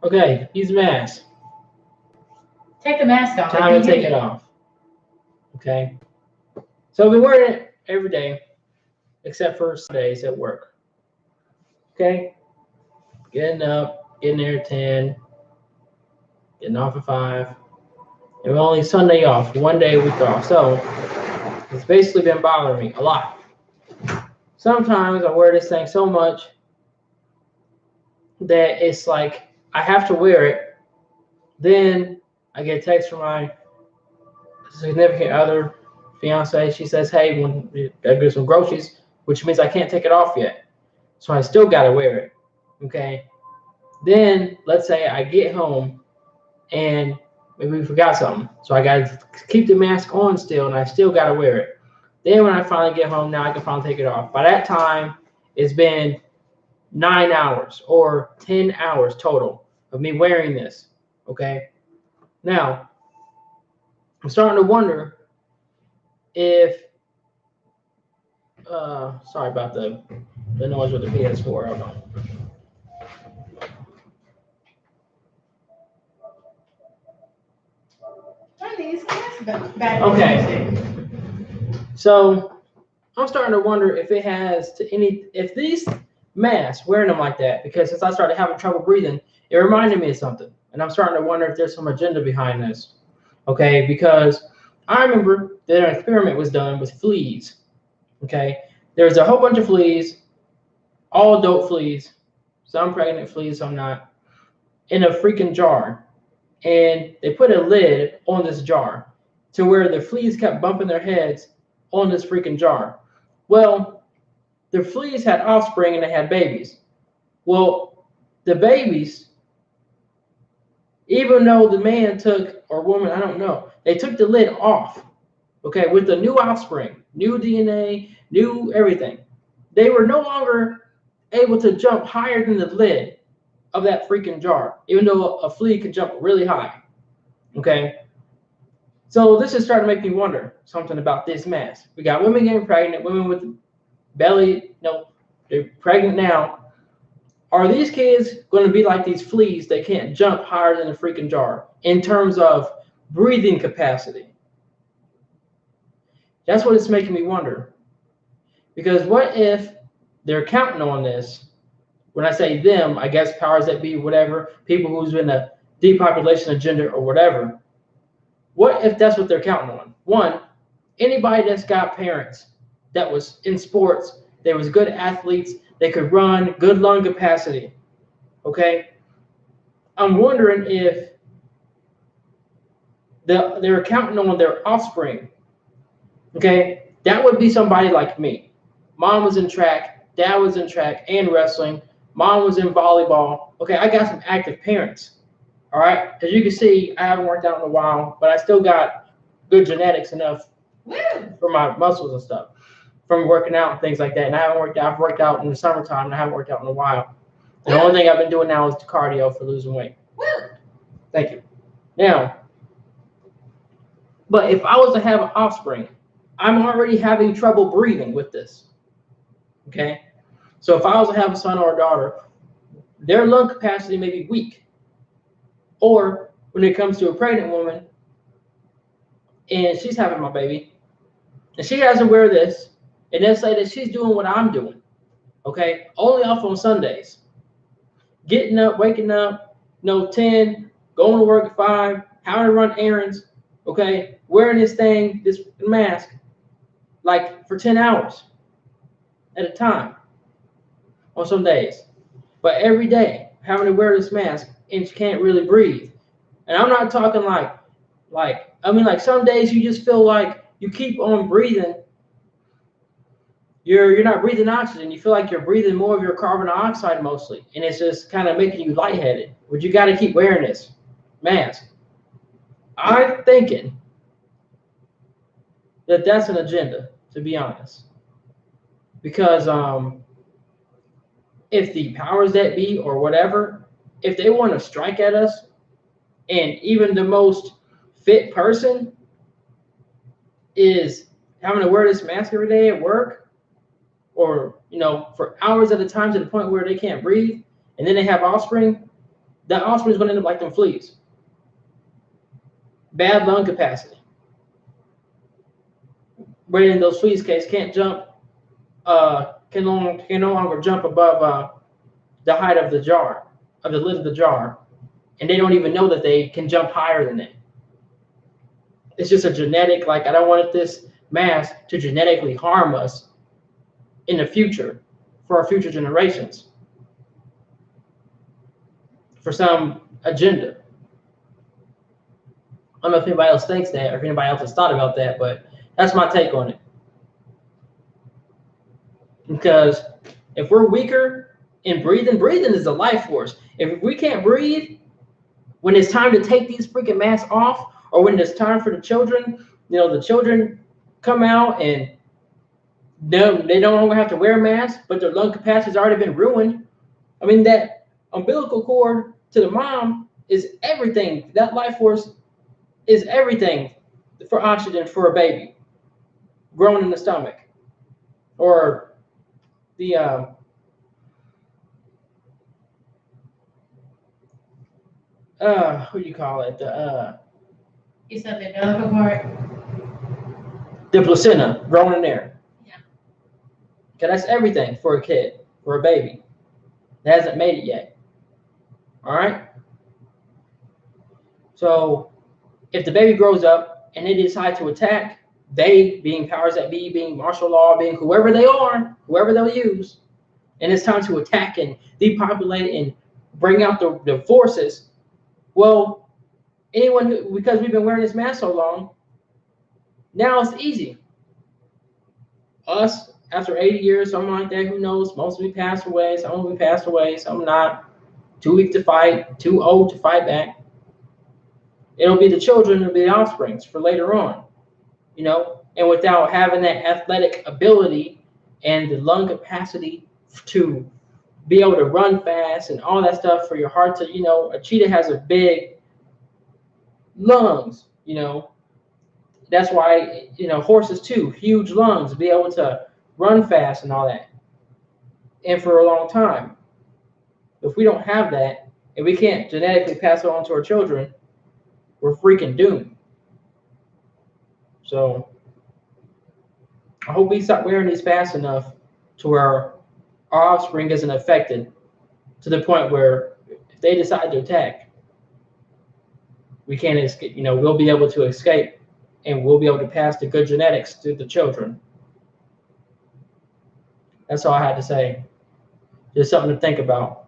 Okay, use mask. Take the mask off. Time to take it off. Okay. So I've been wearing it every day, except for Sundays at work. Okay. Getting up, getting there at 10, getting off at 5. And only Sunday off, 1 day a week off. So it's basically been bothering me a lot. Sometimes I wear this thing so much that it's like I have to wear it. Then I get a text from my significant other, fiance. She says, "Hey, when you gotta get some groceries," which means I can't take it off yet. So I still gotta wear it. Okay. Then let's say I get home and maybe we forgot something. So I gotta keep the mask on still, and I still gotta wear it. Then when I finally get home, now I can finally take it off. By that time, it's been 9 hours or 10 hours total of me wearing this. Okay. Now I'm starting to wonder if sorry about the noise with the PS4. Hold on. Okay. So I'm starting to wonder if it has to any if these masks wearing them like that, because since I started having trouble breathing, it reminded me of something. And I'm starting to wonder if there's some agenda behind this. Okay, because I remember that an experiment was done with fleas. Okay. There's a whole bunch of fleas, all adult fleas, some pregnant fleas, some not, in a freaking jar. And they put a lid on this jar to where the fleas kept bumping their heads on this freaking jar. Well, the fleas had offspring and they had babies. Well, the babies, even though the man took, or woman, I don't know, they took the lid off, okay, with the new offspring, new DNA, new everything. They were no longer able to jump higher than the lid of that freaking jar, even though a flea can jump really high. Okay. So this is starting to make me wonder something about this mask. We got women getting pregnant, women with belly, no, they're pregnant now. Are these kids going to be like these fleas that can't jump higher than a freaking jar in terms of breathing capacity? That's what it's making me wonder. Because what if they're counting on this? When I say them, I guess powers that be, whatever, people who's been a depopulation agenda or whatever. What if that's what they're counting on? One, anybody that's got parents that was in sports, they was good athletes, they could run, good lung capacity. Okay? I'm wondering if they're counting on their offspring. Okay? That would be somebody like me. Mom was in track, dad was in track and wrestling, mom was in volleyball. Okay, I got some active parents. All right. As you can see, I haven't worked out in a while, but I still got good genetics enough for my muscles and stuff from working out and things like that. And I haven't worked out. I've worked out in the summertime and I haven't worked out in a while. The only thing I've been doing now is the cardio for losing weight. Thank you. Now, but if I was to have an offspring, I'm already having trouble breathing with this. Okay. So if I was to have a son or a daughter, their lung capacity may be weak. Or when it comes to a pregnant woman and she's having my baby and she has to wear this and then say that she's doing what I'm doing, okay, only off on Sundays, getting up, waking up, 10, going to work at 5, having to run errands, okay, wearing this thing, this mask, like for 10 hours at a time on some days. But every day having to wear this mask and she can't really breathe. And I'm not talking like some days you just feel like you keep on breathing. You're not breathing oxygen. You feel like you're breathing more of your carbon dioxide mostly. And it's just kind of making you lightheaded. But you got to keep wearing this mask. I'm thinking that that's an agenda, to be honest. Because if the powers that be or whatever, if they want to strike at us, and even the most fit person is having to wear this mask every day at work, or for hours at a time to the point where they can't breathe, and then they have offspring, that offspring is going to end up like them fleas. Bad lung capacity. Where in those fleas case can't jump, can no longer jump above the height of the jar, of the lid of the jar, and they don't even know that they can jump higher than it. It's just a genetic, like, I don't want this mass to genetically harm us in the future, for our future generations, for some agenda. I don't know if anybody else thinks that, or if anybody else has thought about that, but that's my take on it. Because if we're weaker in breathing is a life force. If we can't breathe, when it's time to take these freaking masks off, or when it's time for the children, the children come out and they no longer have to wear masks, but their lung capacity has already been ruined. I mean, that umbilical cord to the mom is everything. That life force is everything for oxygen for a baby growing in the stomach, or the what do you call it? You said the umbilical part? The placenta growing in there. Yeah. Okay, that's everything for a kid, for a baby that hasn't made it yet. All right. So if the baby grows up and they decide to attack, they being powers that be, being martial law, being whoever they are, whoever they'll use, and it's time to attack and depopulate and bring out the forces. Well, anyone who, because we've been wearing this mask so long, now it's easy. Us, after 80 years, something like that, who knows? Most of we passed away, some of we passed away, some not. Too weak to fight, too old to fight back. It'll be the children, it'll be the offsprings for later on, and without having that athletic ability and the lung capacity to be able to run fast and all that stuff for your heart to, a cheetah has a big lungs, that's why, horses too, huge lungs, be able to run fast and all that, and for a long time. If we don't have that, and we can't genetically pass it on to our children, we're freaking doomed. So I hope we start wearing these fast enough to where our offspring isn't affected to the point where if they decide to attack, we can't escape. We'll be able to escape, and we'll be able to pass the good genetics to the children. That's all I had to say. Just something to think about.